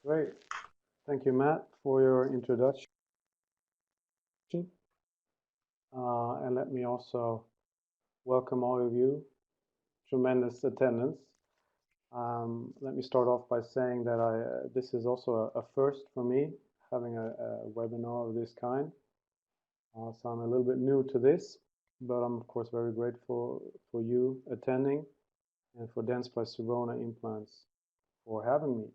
Great. Thank you, Matt, for your introduction. And let me also welcome all of you. Tremendous attendance. Let me start off by saying that this is also a first for me, having a webinar of this kind. So I'm a little bit new to this, but I'm of course very grateful for you attending and for Dents by Sirona Implants for having me.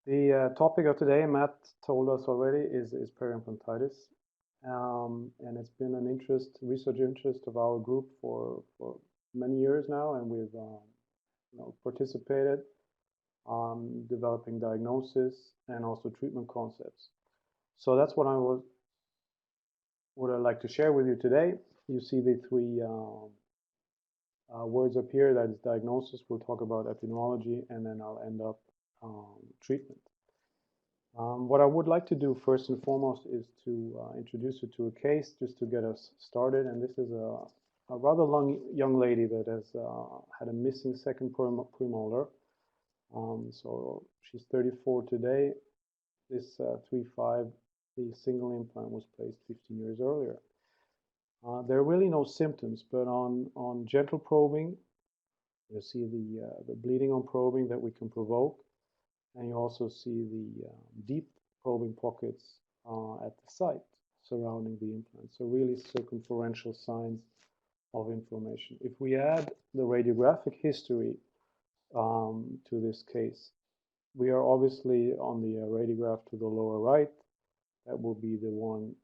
The topic of today, Matt told us already, is peri-implantitis. And it's been an research interest of our group for many years now, and we've participated on developing diagnosis and also treatment concepts. So that's what I'd like to share with you today. You see the three words up here. That is diagnosis. We'll talk about epidemiology, and then I'll end up treatment. What I would like to do first and foremost is to introduce you to a case just to get us started. And this is a rather young lady that has had a missing second premolar. So she's 34 today. This 3.5, the single implant was placed 15 years earlier. There are really no symptoms, but on gentle probing, you see the bleeding on probing that we can provoke. And you also see the deep probing pockets at the site surrounding the implant. So really circumferential signs of inflammation. If we add the radiographic history to this case, we are obviously on the radiograph to the lower right. That will be the one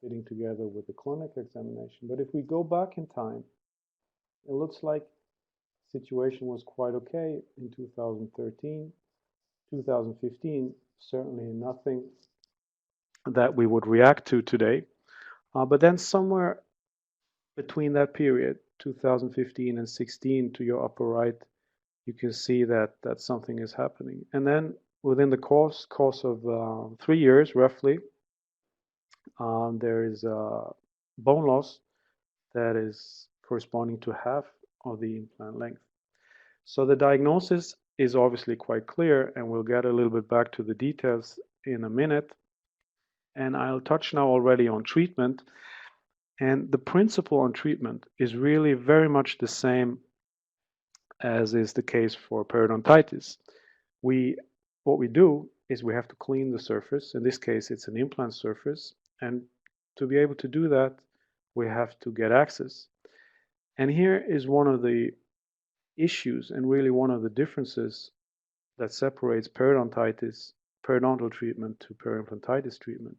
fitting together with the clinic examination. But if we go back in time, it looks like the situation was quite okay in 2013. 2015, certainly nothing that we would react to today. But then somewhere between that period, 2015 and 16, to your upper right, you can see that something is happening. And then within the course of 3 years, roughly, there is bone loss that is corresponding to half of the implant length. So the diagnosis is obviously quite clear, and we'll get a little bit back to the details in a minute. And I'll touch now already on treatment. And the principle on treatment is really very much the same as is the case for periodontitis. What we do is we have to clean the surface. In this case, it's an implant surface. And to be able to do that, we have to get access. And here is one of the issues and really one of the differences that separates periodontal treatment to peri-implantitis treatment.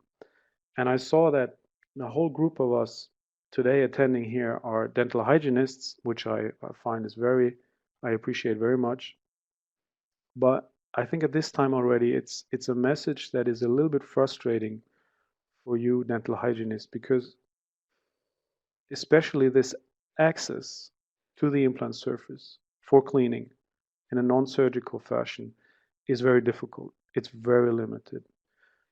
And I saw that the whole group of us today attending here are dental hygienists, which I find I appreciate very much. But I think at this time already it's a message that is a little bit frustrating for you dental hygienists, because especially this access to the implant surface for cleaning in a non-surgical fashion is very difficult. It's very limited.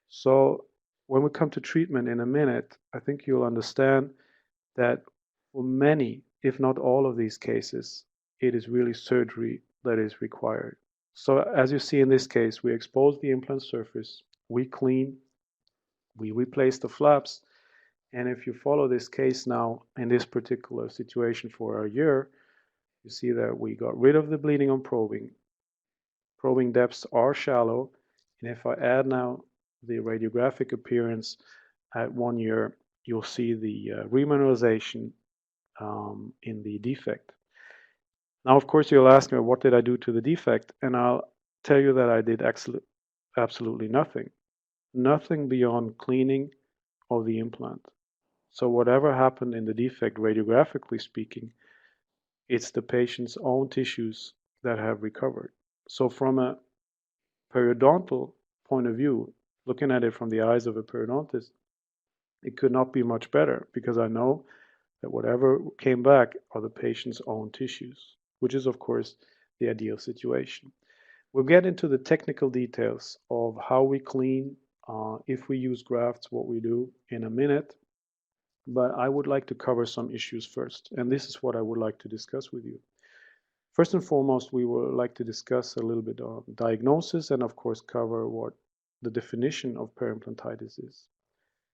So when we come to treatment in a minute, I think you'll understand that for many, if not all of these cases, it is really surgery that is required. So as you see in this case, we expose the implant surface, we clean, we replace the flaps, and if you follow this case now in this particular situation for a year, you see that we got rid of the bleeding on probing. Probing depths are shallow, and if I add now the radiographic appearance at 1 year, you'll see the remineralization in the defect. Now, of course, you'll ask me, what did I do to the defect? And I'll tell you that I did absolutely nothing. Nothing beyond cleaning of the implant. So whatever happened in the defect, radiographically speaking, it's the patient's own tissues that have recovered. So from a periodontal point of view, looking at it from the eyes of a periodontist, it could not be much better, because I know that whatever came back are the patient's own tissues, which is of course the ideal situation. We'll get into the technical details of how we clean, if we use grafts, what we do in a minute. But I would like to cover some issues first, and this is what I would like to discuss with you. First and foremost, we would like to discuss a little bit on diagnosis and, of course, cover what the definition of peri-implantitis is.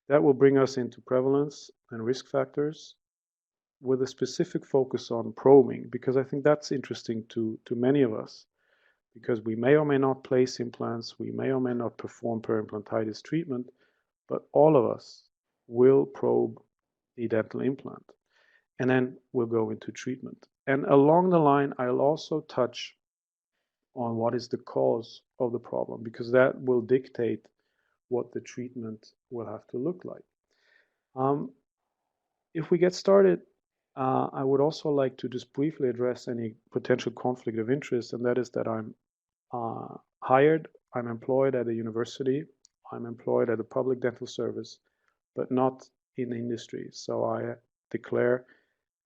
That will bring us into prevalence and risk factors with a specific focus on probing, because I think that's interesting to many of us, because we may or may not place implants, we may or may not perform peri-implantitis treatment, but all of us will probe the dental implant. And then we'll go into treatment. And along the line, I'll also touch on what is the cause of the problem, because that will dictate what the treatment will have to look like. If we get started, I would also like to just briefly address any potential conflict of interest, and that is that I'm hired, I'm employed at a university, I'm employed at a public dental service, but not in the industry. So I declare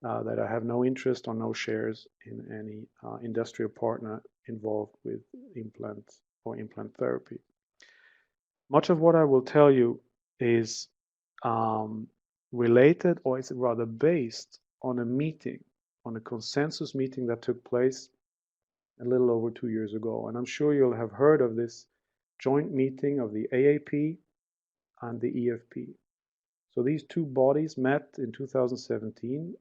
that I have no interest or no shares in any industrial partner involved with implant or implant therapy. Much of what I will tell you is related, or is rather based on a meeting, on a consensus meeting that took place a little over 2 years ago. And I'm sure you'll have heard of this joint meeting of the AAP and the EFP. So these two bodies met in 2017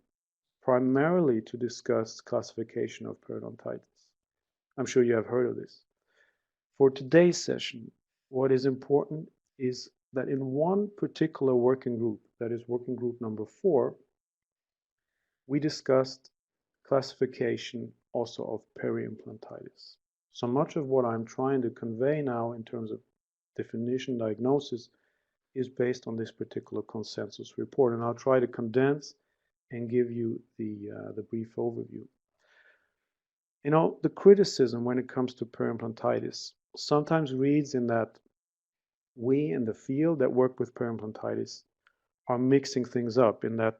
primarily to discuss classification of periodontitis. I'm sure you have heard of this. For today's session, what is important is that in one particular working group, that is working group number 4, we discussed classification also of peri-implantitis. So much of what I'm trying to convey now in terms of definition, diagnosis, is based on this particular consensus report, and I'll try to condense and give you the brief overview. You know, the criticism when it comes to peri-implantitis sometimes reads in that we in the field that work with peri-implantitis are mixing things up, in that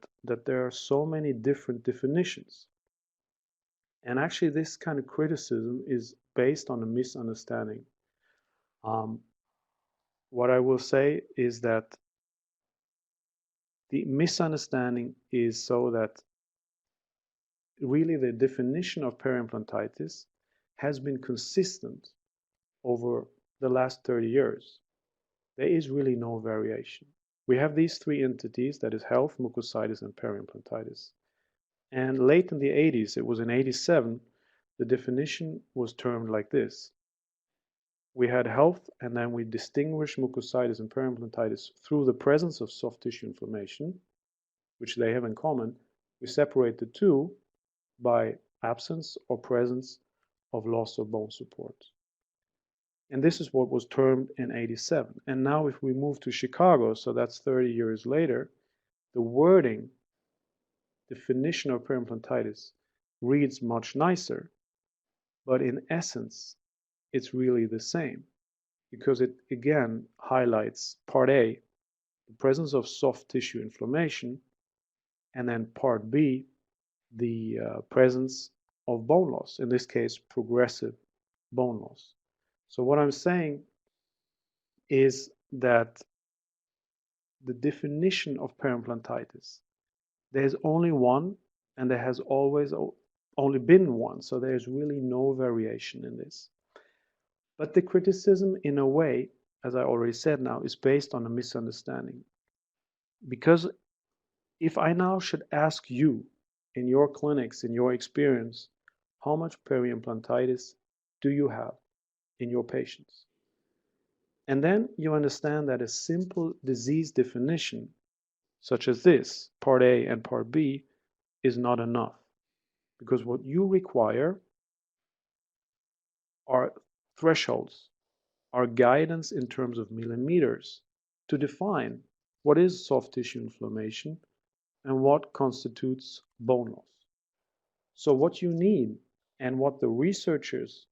there are so many different definitions. And actually this kind of criticism is based on a misunderstanding. What I will say is that the misunderstanding is so that really the definition of peri-implantitis has been consistent over the last 30 years. There is really no variation. We have these 3 entities, that is health, mucositis, and peri-implantitis. And late in the 80s, it was in 87, the definition was termed like this. We had health, and then we distinguished mucositis and peri-implantitis through the presence of soft tissue inflammation, which they have in common. We separate the two by absence or presence of loss of bone support. And this is what was termed in 87. And now if we move to Chicago, so that's 30 years later, the wording, definition of peri-implantitis reads much nicer, but in essence, it's really the same, because it again highlights part A, the presence of soft tissue inflammation, and then part B, the presence of bone loss, in this case, progressive bone loss. So what I'm saying is that the definition of peri-implantitis, there's only one, and there has always only been one, so there's really no variation in this. But the criticism, in a way, as I already said now, is based on a misunderstanding. Because if I now should ask you, in your clinics, in your experience, how much peri-implantitis do you have in your patients? And then you understand that a simple disease definition, such as this, part A and part B, is not enough. Because what you require are thresholds, are guidance in terms of millimeters to define what is soft tissue inflammation and what constitutes bone loss. So what you need and what the researchers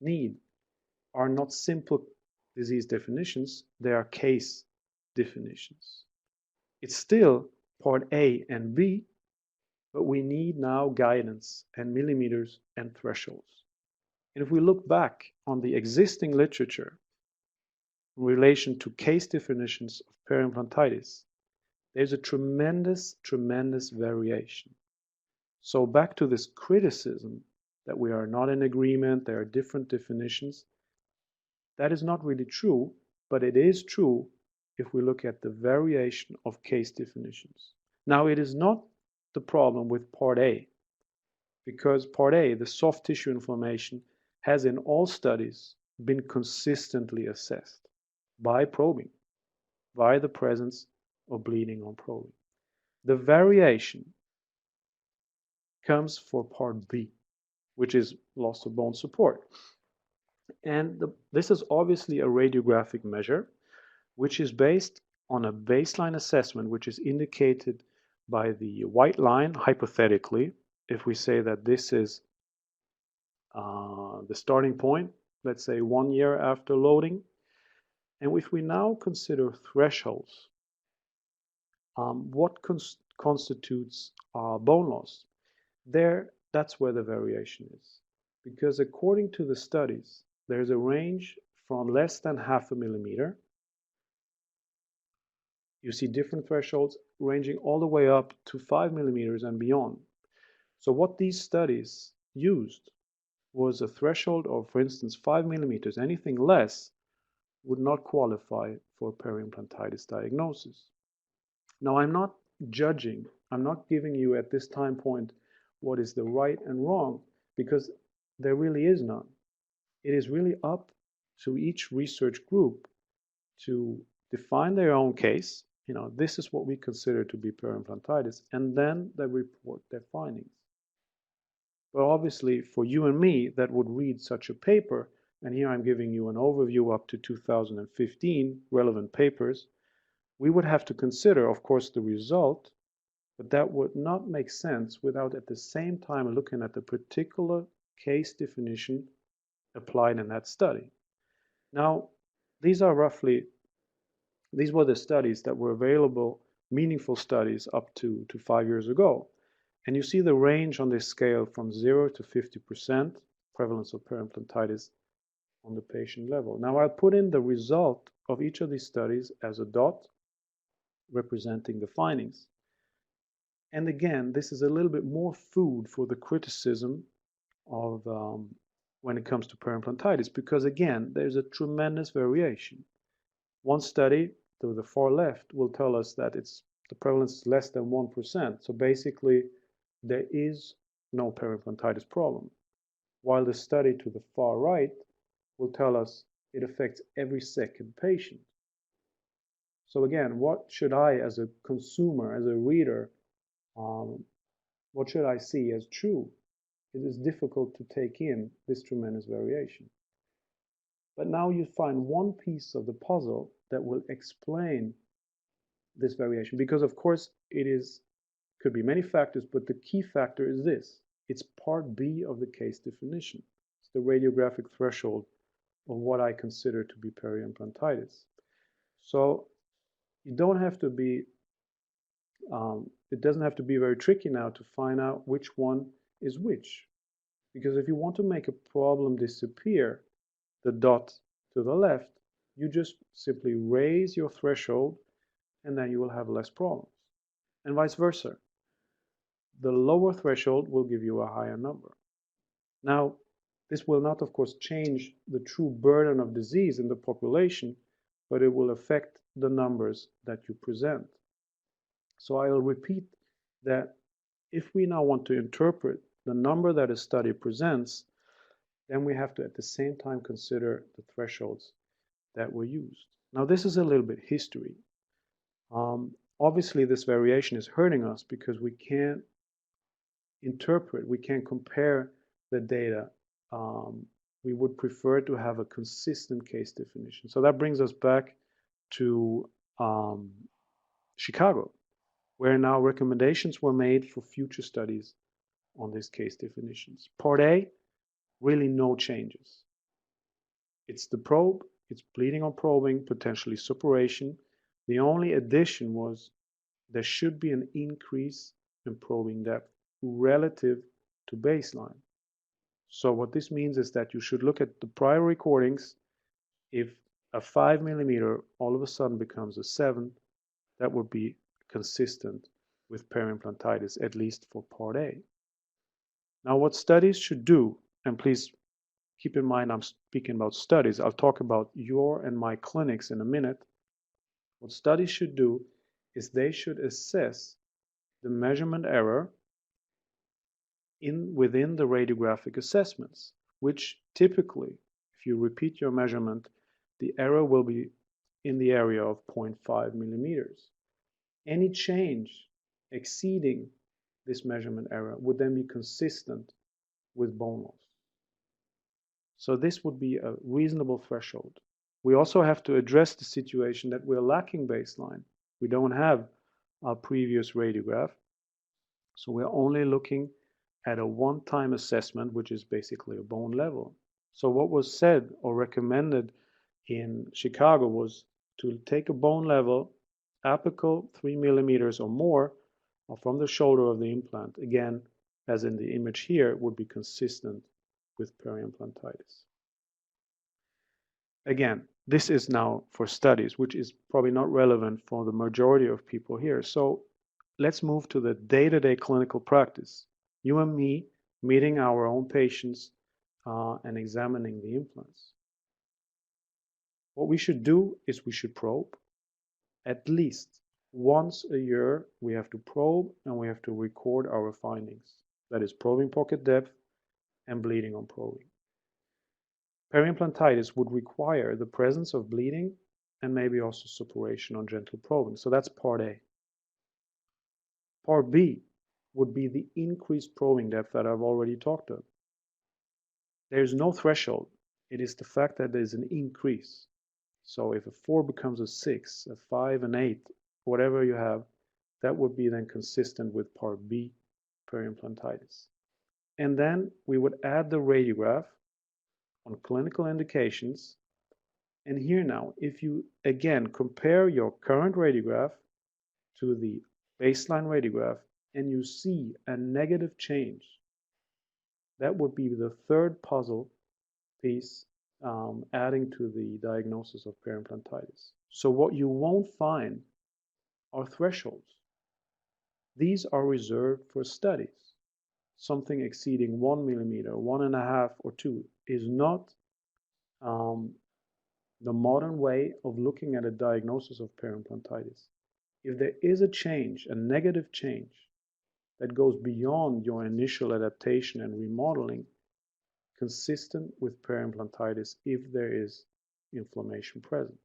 need are not simple disease definitions, they are case definitions. It's still part A and B, but we need now guidance and millimeters and thresholds. And if we look back on the existing literature in relation to case definitions of peri-implantitis, there's a tremendous variation. So back to this criticism that we are not in agreement, there are different definitions. That is not really true, but it is true if we look at the variation of case definitions. Now, it is not the problem with Part A, because Part A, the soft tissue inflammation, has in all studies been consistently assessed by probing, by the presence of bleeding on probing. The variation comes for Part B, which is loss of bone support. And this is obviously a radiographic measure, which is based on a baseline assessment, which is indicated by the white line, hypothetically, if we say that this is the starting point, let's say 1 year after loading. And if we now consider thresholds, what constitutes bone loss? That's where the variation is. Because according to the studies, there's a range from less than 0.5 millimeter. You see different thresholds ranging all the way up to 5 millimeters and beyond. So what these studies used was a threshold of, for instance, 5 millimeters. Anything less would not qualify for peri-implantitis diagnosis. Now, I'm not judging, I'm not giving you at this time point what is the right and wrong, because there really is none. It is really up to each research group to define their own case. This is what we consider to be peri-implantitis, and then they report their findings. But obviously, for you and me that would read such a paper, and here I'm giving you an overview up to 2015 relevant papers, we would have to consider, of course, the result, but that would not make sense without at the same time looking at the particular case definition applied in that study. Now, these were the studies that were available, meaningful studies up to 5 years ago. And you see the range on this scale from 0 to 50% prevalence of peri-implantitis on the patient level. Now, I'll put in the result of each of these studies as a dot representing the findings. And again, this is a little bit more food for the criticism of when it comes to peri-implantitis, because again, there's a tremendous variation. One study to the far left will tell us that the prevalence is less than 1%. So basically, there is no peri-implantitis problem. While the study to the far right will tell us it affects every second patient. So again, what should I, as a consumer, as a reader, what should I see as true? It is difficult to take in this tremendous variation. But now you find one piece of the puzzle that will explain this variation, because of course could be many factors, but the key factor is this. It's Part B of the case definition. It's the radiographic threshold of what I consider to be peri-implantitis. So you don't have to be, it doesn't have to be very tricky now to find out which one is which. Because if you want to make a problem disappear, the dot to the left, you just simply raise your threshold and then you will have less problems. And vice versa. The lower threshold will give you a higher number. Now, this will not, of course, change the true burden of disease in the population, but it will affect the numbers that you present. So I'll repeat that if we now want to interpret the number that a study presents, then we have to at the same time consider the thresholds that were used. Now, this is a little bit history. Obviously, this variation is hurting us because we can't interpret, we can't compare the data. We would prefer to have a consistent case definition. So that brings us back to Chicago, where now recommendations were made for future studies on these case definitions. Part A, really no changes. It's the probe, it's bleeding on probing, potentially suppuration. The only addition was there should be an increase in probing depth relative to baseline. So what this means is that you should look at the prior recordings. If a 5 millimeter all of a sudden becomes a 7, that would be consistent with peri-implantitis, at least for Part A. Now, what studies should do, and please keep in mind I'm speaking about studies. I'll talk about your and my clinics in a minute. What studies should do is they should assess the measurement error within the radiographic assessments, which typically, if you repeat your measurement, the error will be in the area of 0.5 millimeters. Any change exceeding this measurement error would then be consistent with bone loss. So this would be a reasonable threshold. We also have to address the situation that we're lacking baseline. We don't have our previous radiograph, so we're only looking at a one-time assessment, which is basically a bone level. So what was said or recommended in Chicago was to take a bone level apical 3 millimeters or more from the shoulder of the implant. Again, as in the image here, would be consistent with peri-implantitis. Again, this is now for studies, which is probably not relevant for the majority of people here. So let's move to the day-to-day clinical practice. You and me meeting our own patients and examining the implants. What we should do is we should probe. At least once a year, we have to probe and we have to record our findings. That is probing pocket depth and bleeding on probing. Peri-implantitis would require the presence of bleeding and maybe also suppuration on gentle probing. So that's part A. Part B would be the increased probing depth that I've already talked about. There's no threshold. It is the fact that there's an increase. So if a 4 becomes a 6, a 5, an 8, whatever you have, that would be then consistent with part B, peri-implantitis. And then we would add the radiograph on clinical indications. And here now, if you again compare your current radiograph to the baseline radiograph and you see a negative change, that would be the third puzzle piece adding to the diagnosis of peri-implantitis. So what you won't find are thresholds. These are reserved for studies. Something exceeding 1 millimeter, 1.5 or 2 is not the modern way of looking at a diagnosis of peri-implantitis. If there is a change, a negative change, that goes beyond your initial adaptation and remodeling, consistent with peri-implantitis if there is inflammation present.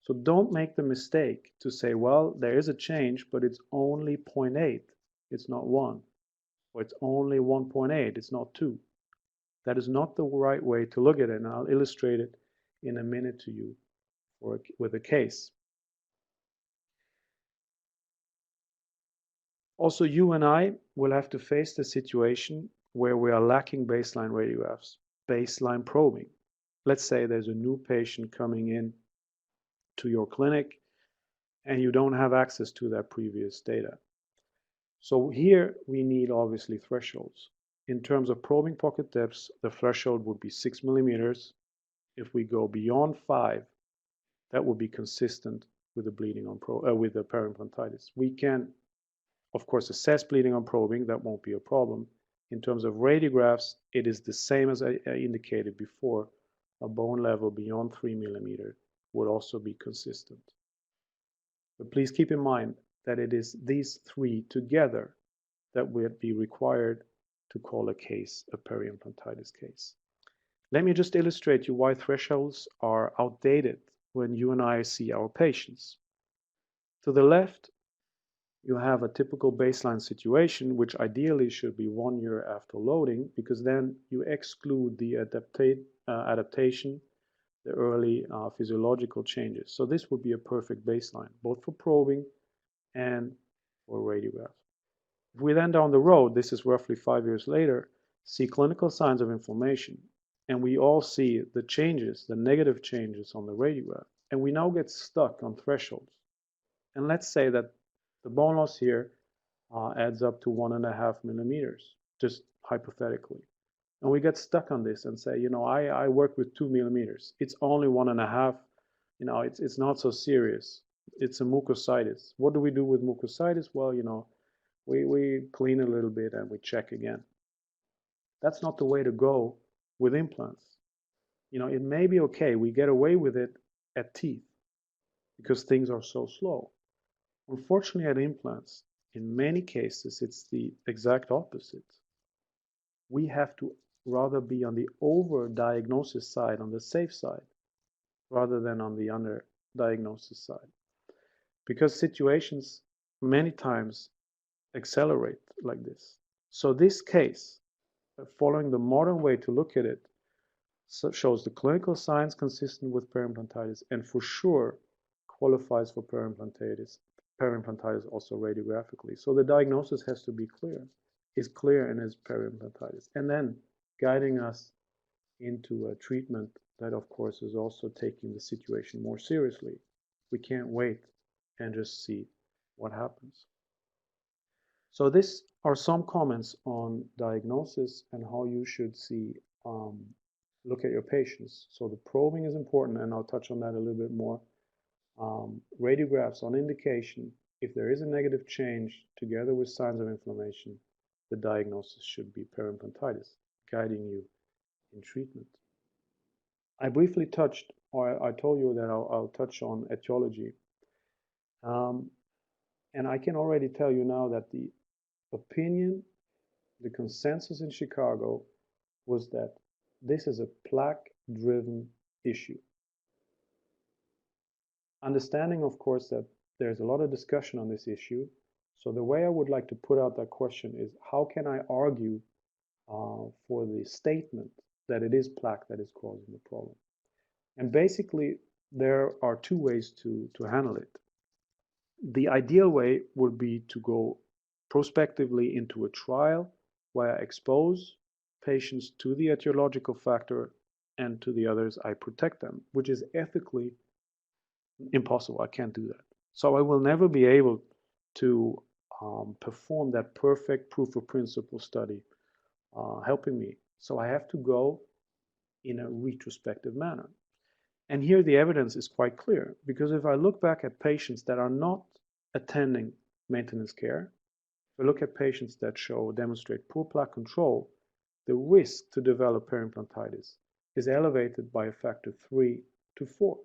So don't make the mistake to say, well, there is a change, but it's only 0.8, it's not 1. Or it's only 1.8, it's not 2. That is not the right way to look at it, and I'll illustrate it in a minute to you with a case. Also, you and I will have to face the situation where we are lacking baseline radiographs, baseline probing. Let's say there's a new patient coming in to your clinic and you don't have access to that previous data. So here we need obviously thresholds. In terms of probing pocket depths, the threshold would be 6 millimeters. If we go beyond 5, that would be consistent with the bleeding on with the peri-implantitis. We can, of course, assess bleeding on probing. That won't be a problem. In terms of radiographs, it is the same as I indicated before. A bone level beyond 3 millimeters would also be consistent. But please keep in mind that it is these three together that would be required to call a case a peri-implantitis case. Let me just illustrate you why thresholds are outdated when you and I see our patients. To the left, you have a typical baseline situation, which ideally should be 1 year after loading, because then you exclude the adaptation, the early physiological changes. So this would be a perfect baseline, both for probing and for radiograph. If we then down the road, this is roughly 5 years later, see clinical signs of inflammation, and we all see the changes, the negative changes on the radiograph, and we now get stuck on thresholds. And let's say that the bone loss here adds up to 1.5 millimeters, just hypothetically. And we get stuck on this and say, you know, I work with 2 millimeters. It's only 1.5. You know, it's not so serious. It's a mucositis. What do we do with mucositis? Well, you know, we clean a little bit and we check again. That's not the way to go with implants. You know, it may be okay, we get away with it at teeth because things are so slow. Unfortunately, at implants, in many cases, it's the exact opposite. We have to rather be on the over-diagnosis side, on the safe side, rather than on the under-diagnosis side. Because situations many times accelerate like this. So this case, following the modern way to look at it, shows the clinical signs consistent with peri-implantitis and for sure qualifies for peri-implantitis also radiographically. So the diagnosis has to be clear, is clear and is peri-implantitis. And then guiding us into a treatment that of course is also taking the situation more seriously. We can't wait and just see what happens. So these are some comments on diagnosis and how you should look at your patients. So the probing is important, and I'll touch on that a little bit more. Radiographs on indication, if there is a negative change together with signs of inflammation, the diagnosis should be peri-implantitis, guiding you in treatment. I briefly touched, or I told you that I'll touch on etiology. And I can already tell you now that the opinion, the consensus in Chicago was that this is a plaque-driven issue. Understanding, of course, that there's a lot of discussion on this issue. So the way I would like to put out that question is, how can I argue for the statement that it is plaque that is causing the problem? And basically, there are two ways to handle it. The ideal way would be to go prospectively into a trial where I expose patients to the etiological factor, and to the others I protect them, which is ethically impossible. I can't do that. So I will never be able to perform that perfect proof of principle study helping me. So I have to go in a retrospective manner. And here the evidence is quite clear, because if I look back at patients that are not attending maintenance care, if I look at patients that demonstrate poor plaque control, the risk to develop peri-implantitis is elevated by a factor 3 to 4.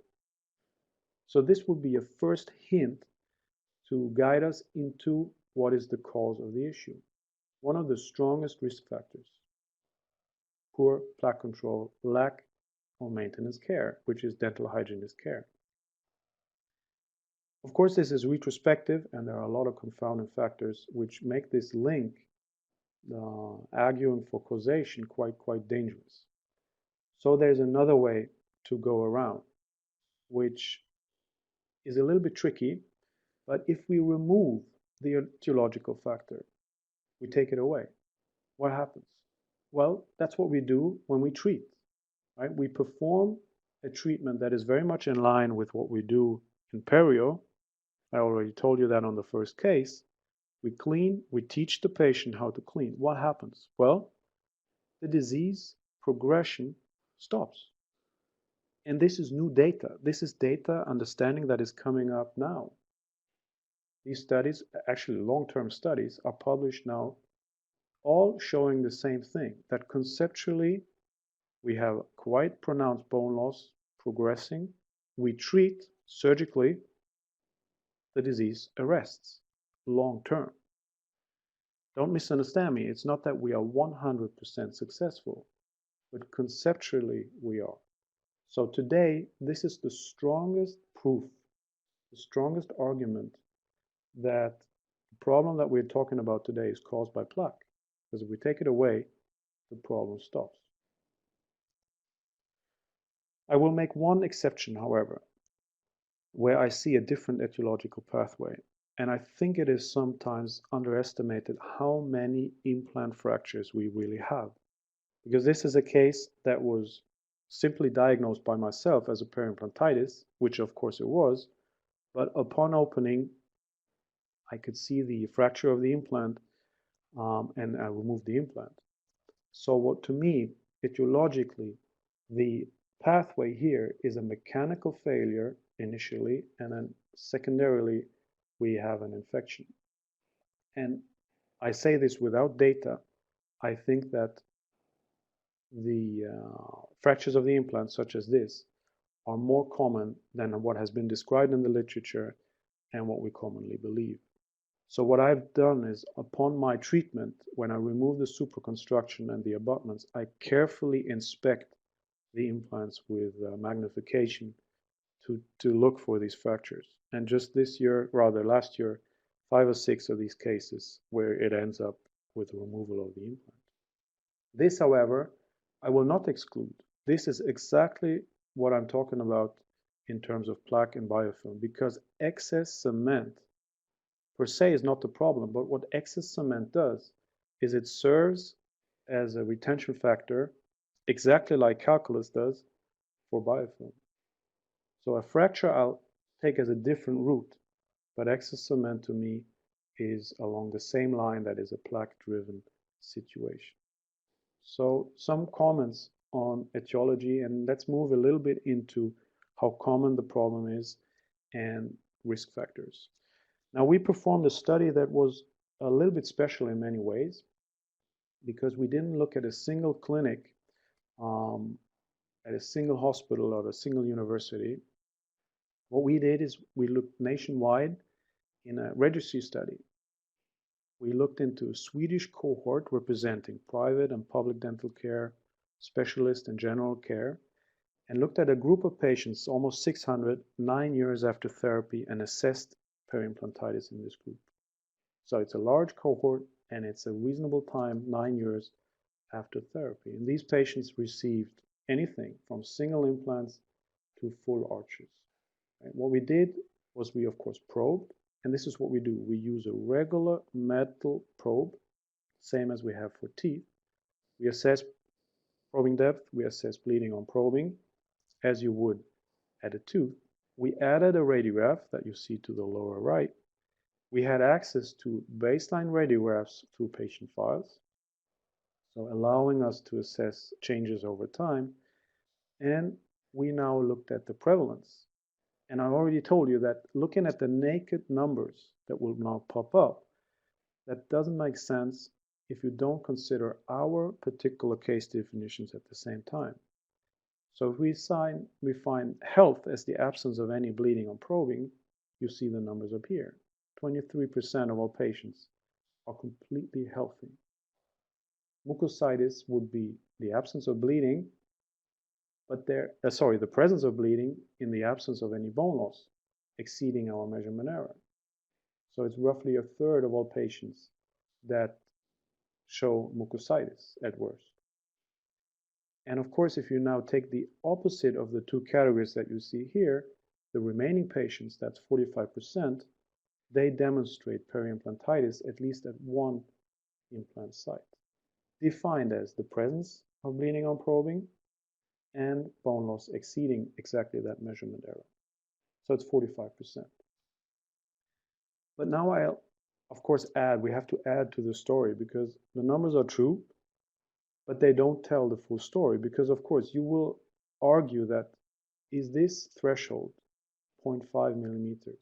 So this would be a first hint to guide us into what is the cause of the issue. One of the strongest risk factors: poor plaque control, lack of maintenance care, which is dental hygienist care. Of course, this is retrospective, and there are a lot of confounding factors which make this link, arguing for causation, quite dangerous. So there's another way to go around, which is a little bit tricky, but if we remove the etiological factor, we take it away, what happens? Well, that's what we do when we treat, right? We perform a treatment that is very much in line with what we do in perio. I already told you that on the first case. We clean, we teach the patient how to clean. What happens? Well, the disease progression stops. And this is new data. This is data understanding that is coming up now. These studies, actually long-term studies, are published now, all showing the same thing, that conceptually we have quite pronounced bone loss progressing. We treat surgically, the disease arrests long-term. Don't misunderstand me. It's not that we are 100% successful, but conceptually we are. So today, this is the strongest proof, the strongest argument that the problem that we're talking about today is caused by plaque. Because if we take it away, the problem stops. I will make one exception, however, where I see a different etiological pathway. And I think it is sometimes underestimated how many implant fractures we really have. Because this is a case that was simply diagnosed by myself as a peri-implantitis, which of course it was, but upon opening, I could see the fracture of the implant, and I removed the implant. So what, to me, etiologically, the pathway here is a mechanical failure initially, and then secondarily, we have an infection. And I say this without data. I think that the fractures of the implant, such as this, are more common than what has been described in the literature and what we commonly believe. So what I've done is, upon my treatment, when I remove the superconstruction and the abutments, I carefully inspect the implants with magnification to look for these fractures. And just this year, rather last year, 5 or 6 of these cases where it ends up with removal of the implant. This, however, I will not exclude. This is exactly what I'm talking about in terms of plaque and biofilm, because excess cement per se is not the problem, but what excess cement does is it serves as a retention factor, exactly like calculus does for biofilm. So a fracture I'll take as a different route, but excess cement to me is along the same line that is a plaque-driven situation. So some comments on etiology, and let's move a little bit into how common the problem is and risk factors. Now, we performed a study that was a little bit special in many ways because we didn't look at a single clinic, at a single hospital or a single university. What we did is we looked nationwide in a registry study. We looked into a Swedish cohort representing private and public dental care, specialist and general care, and looked at a group of patients, almost 600, 9 years after therapy, and assessed peri-implantitis in this group. So it's a large cohort and it's a reasonable time, 9 years after therapy. And these patients received anything from single implants to full arches. Right? What we did was we, of course, probed, and this is what we do. We use a regular metal probe, same as we have for teeth. We assess probing depth, we assess bleeding on probing, as you would at a tooth. We added a radiograph that you see to the lower right. We had access to baseline radiographs through patient files, so allowing us to assess changes over time. And we now looked at the prevalence. And I already told you that looking at the naked numbers that will now pop up, that doesn't make sense if you don't consider our particular case definitions at the same time. So if we find health as the absence of any bleeding on probing, you see the numbers up here. 23% of all patients are completely healthy. Mucositis would be the absence of bleeding, but the presence of bleeding in the absence of any bone loss, exceeding our measurement error. So it's roughly a third of all patients that show mucositis at worst. And of course, if you now take the opposite of the two categories that you see here, the remaining patients, that's 45%, they demonstrate peri-implantitis at least at one implant site, defined as the presence of bleeding on probing and bone loss exceeding exactly that measurement error. So it's 45%. But now I'll, of course, we have to add to the story because the numbers are true, but they don't tell the full story because, of course, you will argue that is this threshold, 0.5 millimeters,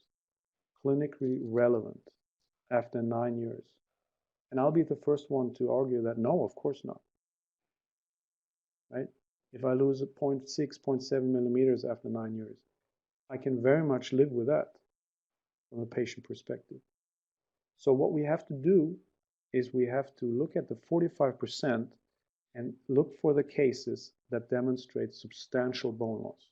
clinically relevant after 9 years? And I'll be the first one to argue that no, of course not. Right? If I lose 0.6, 0.7 millimeters after 9 years, I can very much live with that from a patient perspective. So what we have to do is we have to look at the 45% and look for the cases that demonstrate substantial bone loss.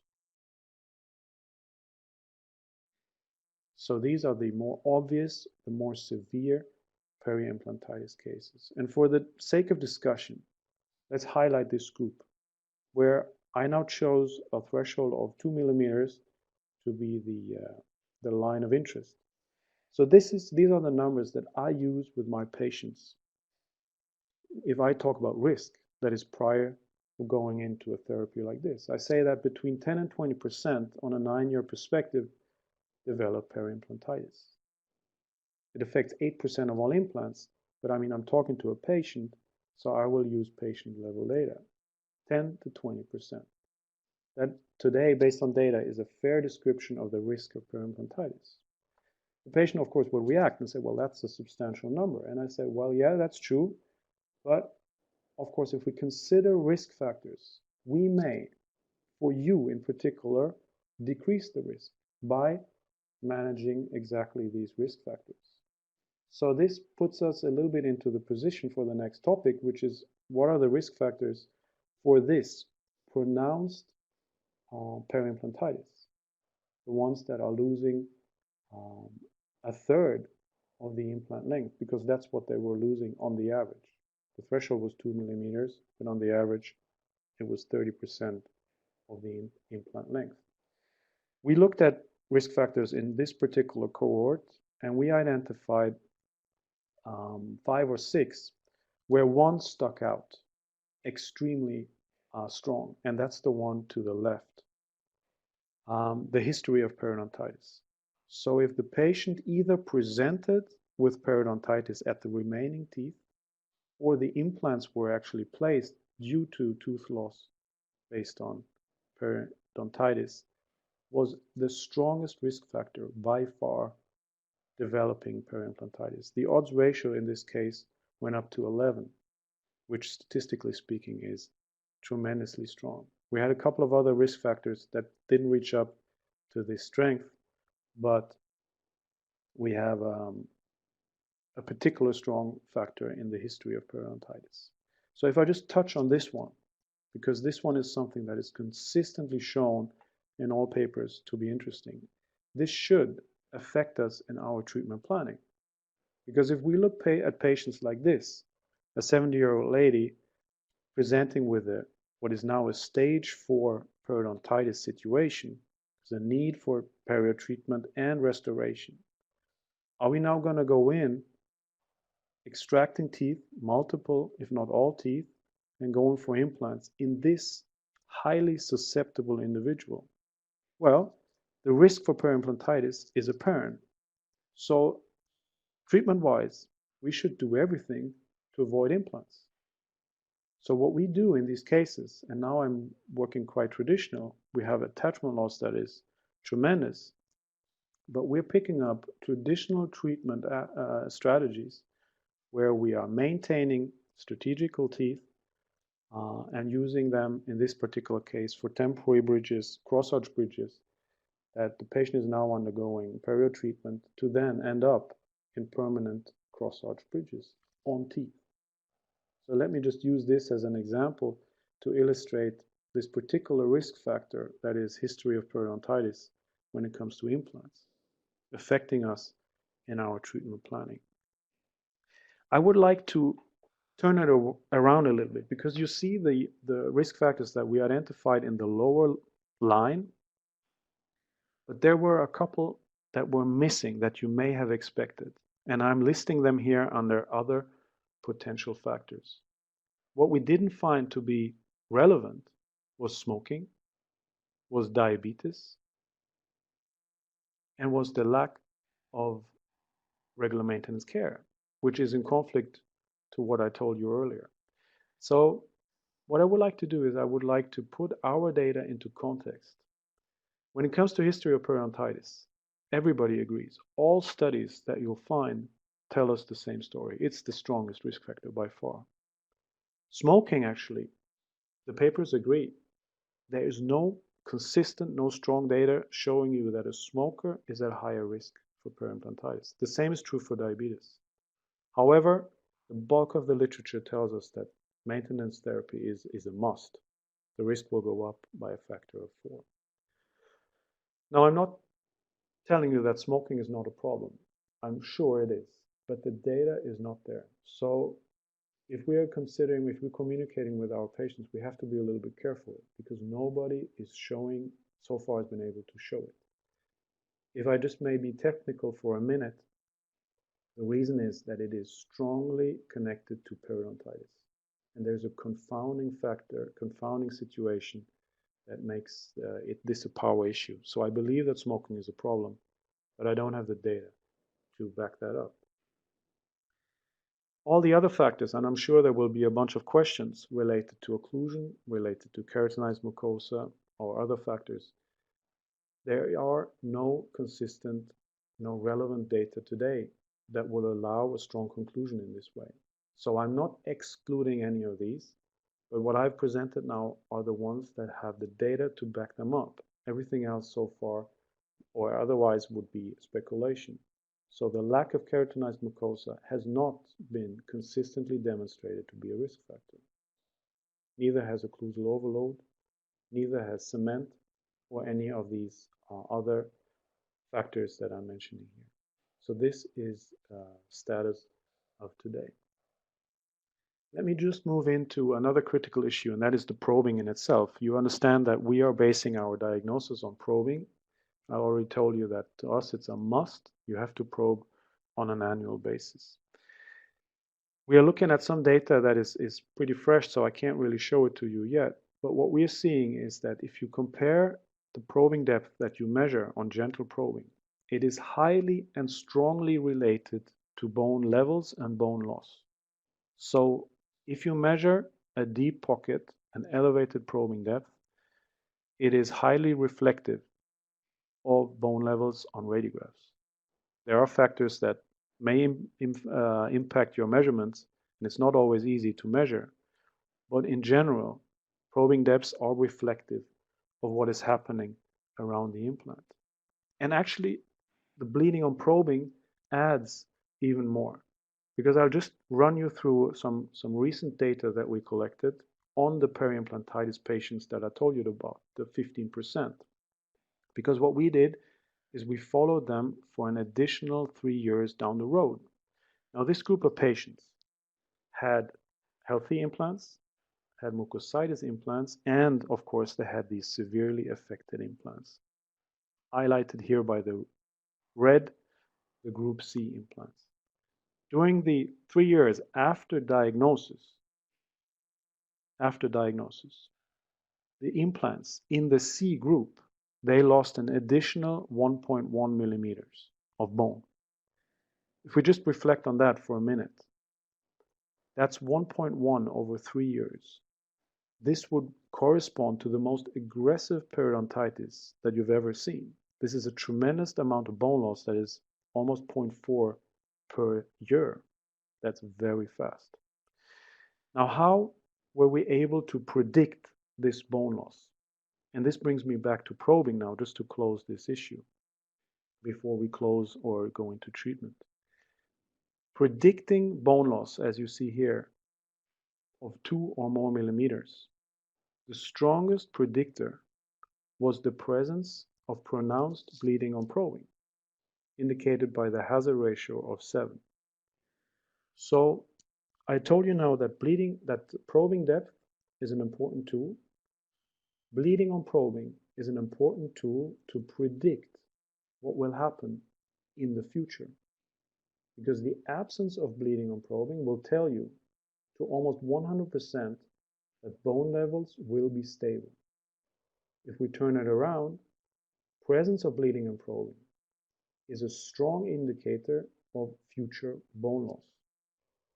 So these are the more obvious, the more severe peri-implantitis cases. And for the sake of discussion, let's highlight this group where I now chose a threshold of 2 millimeters to be the line of interest. So these are the numbers that I use with my patients if I talk about risk that is prior to going into a therapy like this. I say that between 10 and 20% on a 9-year perspective develop peri-implantitis. It affects 8% of all implants, but I mean, I'm talking to a patient, so I will use patient level data, 10 to 20%. That today, based on data, is a fair description of the risk of peri-implantitis. The patient, of course, will react and say, well, that's a substantial number. And I say, well, yeah, that's true, but of course, if we consider risk factors, we may, for you in particular, decrease the risk by managing exactly these risk factors. So this puts us a little bit into the position for the next topic, which is what are the risk factors for this pronounced peri-implantitis, the ones that are losing a third of the implant length, because that's what they were losing on the average. The threshold was 2 millimeters, but on the average, it was 30% of the implant length. We looked at risk factors in this particular cohort, and we identified 5 or 6 where one stuck out extremely strong, and that's the one to the left, the history of periodontitis. So if the patient either presented with periodontitis at the remaining teeth, or the implants were actually placed due to tooth loss based on periodontitis, was the strongest risk factor by far developing peri-implantitis. The odds ratio in this case went up to 11, which statistically speaking is tremendously strong. We had a couple of other risk factors that didn't reach up to this strength, but we have a particular strong factor in the history of periodontitis. So if I just touch on this one, because this one is something that is consistently shown in all papers to be interesting, this should affect us in our treatment planning. Because if we look at patients like this, a 70-year-old lady presenting with what is now a stage 4 periodontitis situation, there's a need for perio treatment and restoration. Are we now going to go in, extracting teeth, multiple, if not all teeth, and going for implants in this highly susceptible individual? Well, the risk for peri-implantitis is apparent. So treatment-wise, we should do everything to avoid implants. So what we do in these cases, and now I'm working quite traditional, we have attachment loss that is tremendous, but we're picking up traditional treatment strategies where we are maintaining strategical teeth and using them, in this particular case, for temporary bridges, cross-arch bridges, that the patient is now undergoing perio treatment to then end up in permanent cross-arch bridges on teeth. So let me just use this as an example to illustrate this particular risk factor, that is history of periodontitis when it comes to implants, affecting us in our treatment planning. I would like to turn it around a little bit, because you see the risk factors that we identified in the lower line, but there were a couple that were missing that you may have expected, and I'm listing them here under other potential factors. What we didn't find to be relevant was smoking, was diabetes, and was the lack of regular maintenance care, which is in conflict to what I told you earlier. So what I would like to do is I would like to put our data into context. When it comes to history of periodontitis, everybody agrees. All studies that you'll find tell us the same story. It's the strongest risk factor by far. Smoking, actually, the papers agree. There is no consistent, no strong data showing you that a smoker is at higher risk for peri-implantitis. The same is true for diabetes. However, the bulk of the literature tells us that maintenance therapy is a must. The risk will go up by a factor of 4. Now, I'm not telling you that smoking is not a problem. I'm sure it is, but the data is not there. So if we're communicating with our patients, we have to be a little bit careful, because nobody is showing, so far has been able to show it. If I just may be technical for a minute, the reason is that it is strongly connected to periodontitis. And there's a confounding factor, confounding situation that makes this a power issue. So I believe that smoking is a problem, but I don't have the data to back that up. All the other factors, and I'm sure there will be a bunch of questions related to occlusion, related to keratinized mucosa, or other factors. There are no consistent, no relevant data today that will allow a strong conclusion in this way. So I'm not excluding any of these, but what I've presented now are the ones that have the data to back them up. Everything else so far or otherwise would be speculation. So the lack of keratinized mucosa has not been consistently demonstrated to be a risk factor. Neither has occlusal overload, neither has cement or any of these other factors that I'm mentioning here. So this is status of today. Let me just move into another critical issue, and that is the probing in itself. You understand that we are basing our diagnosis on probing. I already told you that to us it's a must. You have to probe on an annual basis. We are looking at some data that is pretty fresh, so I can't really show it to you yet. But what we are seeing is that if you compare the probing depth that you measure on gentle probing, it is highly and strongly related to bone levels and bone loss. So if you measure a deep pocket, an elevated probing depth, it is highly reflective of bone levels on radiographs. There are factors that may impact your measurements, and it's not always easy to measure, but in general, probing depths are reflective of what is happening around the implant. And actually, the bleeding on probing adds even more, because I'll just run you through some recent data that we collected on the peri-implantitis patients that I told you about, the 15%. Because what we did is we followed them for an additional 3 years down the road. Now, this group of patients had healthy implants, had mucositis implants, and of course, they had these severely affected implants, highlighted here by the red, the group C implants. During the 3 years after diagnosis, the implants in the C group, they lost an additional 1.1 millimeters of bone. If we just reflect on that for a minute, that's 1.1 over 3 years. This would correspond to the most aggressive periodontitis that you've ever seen. This is a tremendous amount of bone loss that is almost 0.4 per year. That's very fast. Now, how were we able to predict this bone loss? And this brings me back to probing now, just to close this issue before we close or go into treatment. Predicting bone loss, as you see here, of 2 or more millimeters, the strongest predictor was the presence of pronounced bleeding on probing, indicated by the hazard ratio of 7. So I told you now that probing depth is an important tool. Bleeding on probing is an important tool to predict what will happen in the future, because the absence of bleeding on probing will tell you to almost 100% that bone levels will be stable. If we turn it around, presence of bleeding on probing is a strong indicator of future bone loss.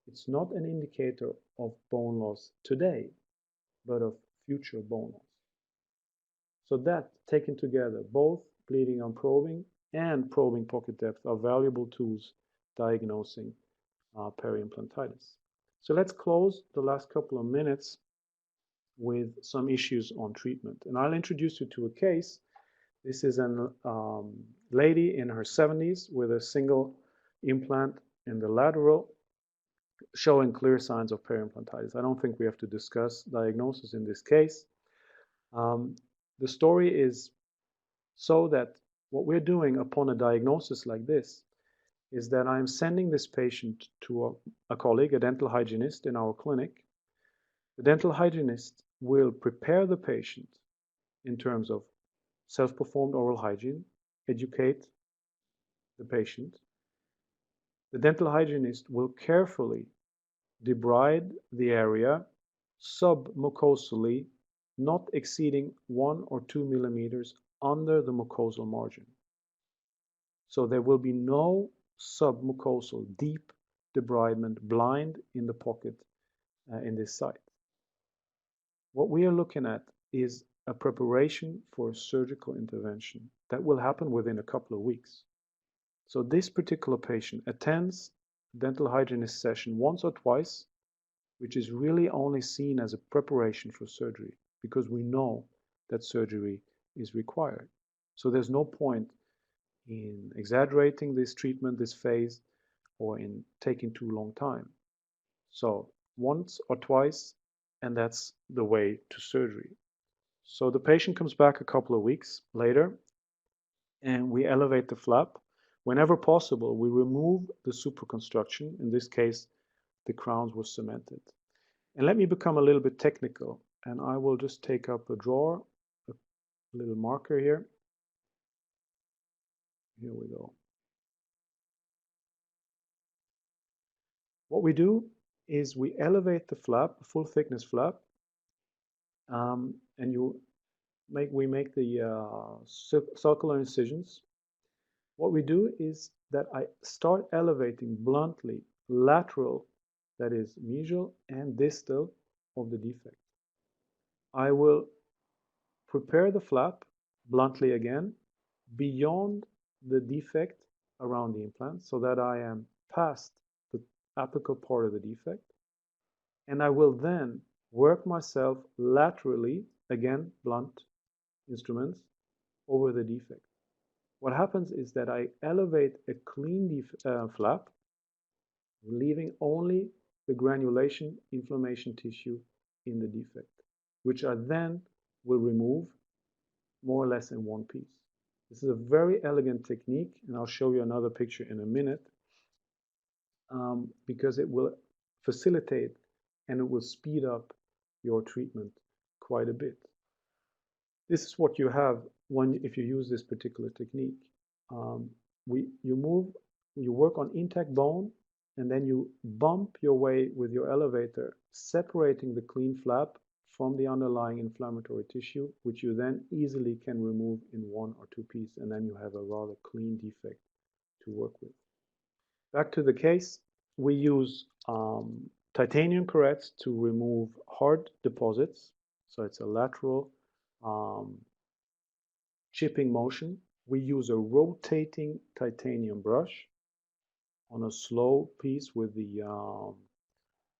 It's not an indicator of bone loss today, but of future bone loss. So that, taken together, both bleeding on probing and probing pocket depth are valuable tools diagnosing peri-implantitis. So let's close the last couple of minutes with some issues on treatment. And I'll introduce you to a case. This is a lady in her 70s with a single implant in the lateral, showing clear signs of peri-implantitis. I don't think we have to discuss diagnosis in this case. The story is so that what we're doing upon a diagnosis like this is that I'm sending this patient to a colleague, a dental hygienist in our clinic. The dental hygienist will prepare the patient in terms of self-performed oral hygiene, educate the patient. The dental hygienist will carefully debride the area submucosally, not exceeding 1 or 2 millimeters under the mucosal margin. So there will be no submucosal deep debridement blind in the pocket in this site. What we are looking at is a preparation for a surgical intervention that will happen within a couple of weeks. So this particular patient attends dental hygienist session once or twice which is really only seen as a preparation for surgery because we know that surgery is required. So there's no point in exaggerating this treatment, this phase, or in taking too long time. So once or twice, and that's the way to surgery. So the patient comes back a couple of weeks later, and we elevate the flap. Whenever possible, we remove the superconstruction. In this case, the crowns were cemented. And let me become a little bit technical, and I will just take up a drawer, a little marker here. Here we go. What we do is we elevate the flap, a full thickness flap, and we make the circular incisions. What we do is that I start elevating bluntly lateral, that is mesial and distal of the defect. I will prepare the flap bluntly again beyond the defect around the implant so that I am past the apical part of the defect. And I will then work myself laterally, again, blunt instruments, over the defect. What happens is that I elevate a clean flap, leaving only the granulation inflammation tissue in the defect, which I then will remove more or less in one piece. This is a very elegant technique, and I'll show you another picture in a minute, because it will facilitate and it will speed up your treatment quite a bit. This is what you have if you use this particular technique. You work on intact bone, and then you bump your way with your elevator, separating the clean flap from the underlying inflammatory tissue, which you then easily can remove in one or two pieces, and then you have a rather clean defect to work with. Back to the case, we use titanium curettes to remove hard deposits. So it's a lateral chipping motion. We use a rotating titanium brush on a slow piece with the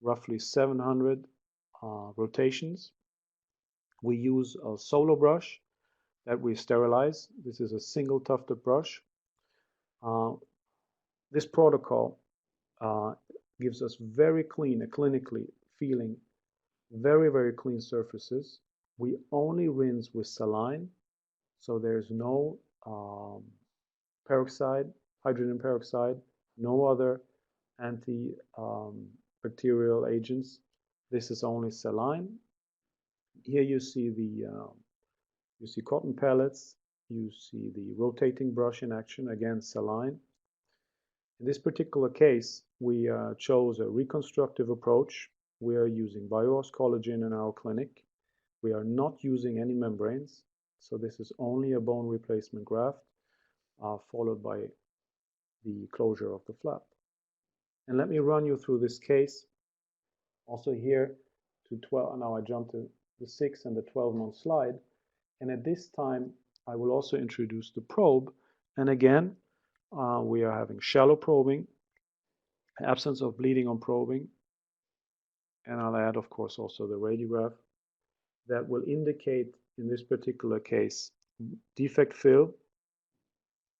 roughly 700 rotations. We use a solo brush that we sterilize. This is a single tufted brush. This protocol gives us very clean, clinically feeling, very, very clean surfaces. We only rinse with saline, so there's no peroxide, hydrogen peroxide, no other antibacterial agents. This is only saline. Here you see cotton pellets. You see the rotating brush in action, again saline. In this particular case, we chose a reconstructive approach. We are using bio-os collagen in our clinic. We are not using any membranes, so this is only a bone replacement graft, followed by the closure of the flap. And let me run you through this case. Also here to 12, now I jump to the 6 and the 12-month slide. And at this time, I will also introduce the probe. And again, we are having shallow probing, absence of bleeding on probing, and I'll add, of course, also the radiograph that will indicate, in this particular case, defect fill,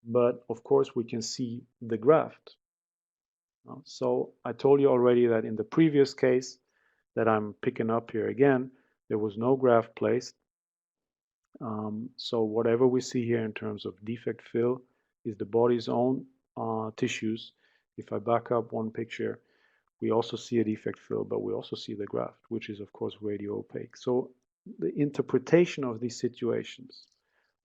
but of course we can see the graft. So I told you already that in the previous case that I'm picking up here again, there was no graft placed. So whatever we see here in terms of defect fill is the body's own tissues. If I back up one picture, we also see a defect fill, but we also see the graft, which is of course radio opaque. So the interpretation of these situations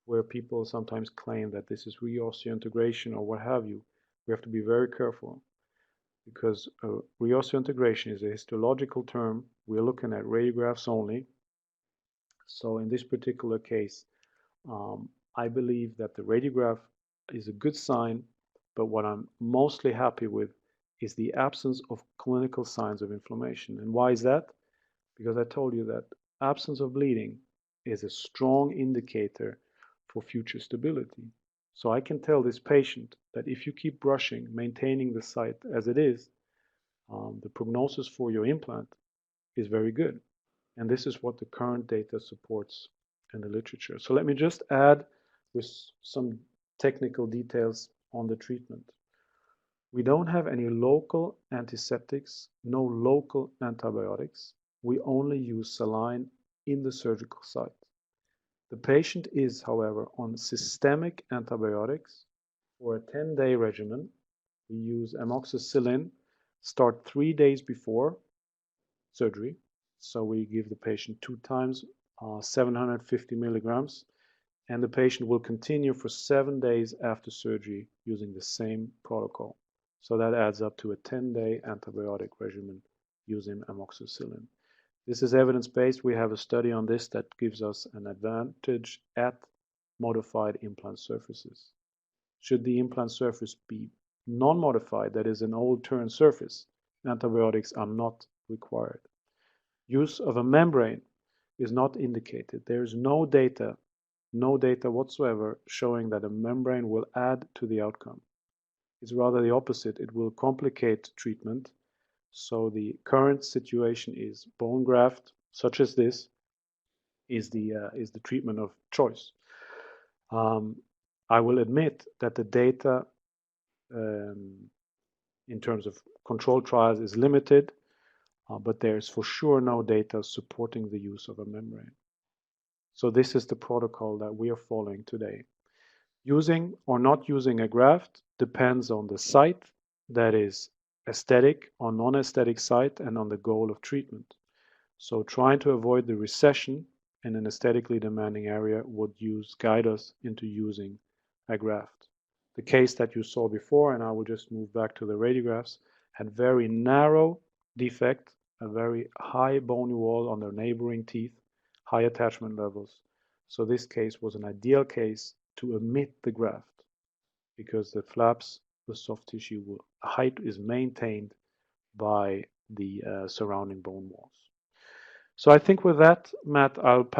where people sometimes claim that this is reosseointegration or what have you, we have to be very careful, because reosseointegration is a histological term. We're looking at radiographs only. So in this particular case, I believe that the radiograph is a good sign, but what I'm mostly happy with is the absence of clinical signs of inflammation. And why is that? Because I told you that absence of bleeding is a strong indicator for future stability. So I can tell this patient that if you keep brushing, maintaining the site as it is, the prognosis for your implant is very good. And this is what the current data supports in the literature. So let me just add with some technical details on the treatment. We don't have any local antiseptics, no local antibiotics. We only use saline in the surgical site. The patient is, however, on systemic antibiotics for a 10-day regimen. We use amoxicillin, start 3 days before surgery. So we give the patient 2 times 750 milligrams, and the patient will continue for 7 days after surgery using the same protocol. So that adds up to a 10-day antibiotic regimen using amoxicillin. This is evidence-based. We have a study on this that gives us an advantage at modified implant surfaces. Should the implant surface be non-modified, that is an old turn surface, antibiotics are not required. Use of a membrane is not indicated. There is no data whatsoever showing that a membrane will add to the outcome. It's rather the opposite. It will complicate treatment. So the current situation is bone graft, such as this, is the treatment of choice. I will admit that the data in terms of controlled trials is limited, but there is for sure no data supporting the use of a membrane. So this is the protocol that we are following today. Using or not using a graft depends on the site, that is aesthetic or non-aesthetic site, and on the goal of treatment. So trying to avoid the recession in an aesthetically demanding area would guide us into using a graft. The case that you saw before, and I will just move back to the radiographs, had very narrow defect, a very high bony wall on the neighboring teeth, high attachment levels. So this case was an ideal case to omit the graft because the flaps, the soft tissue height is maintained by the surrounding bone walls. So I think with that, Matt, I'll pass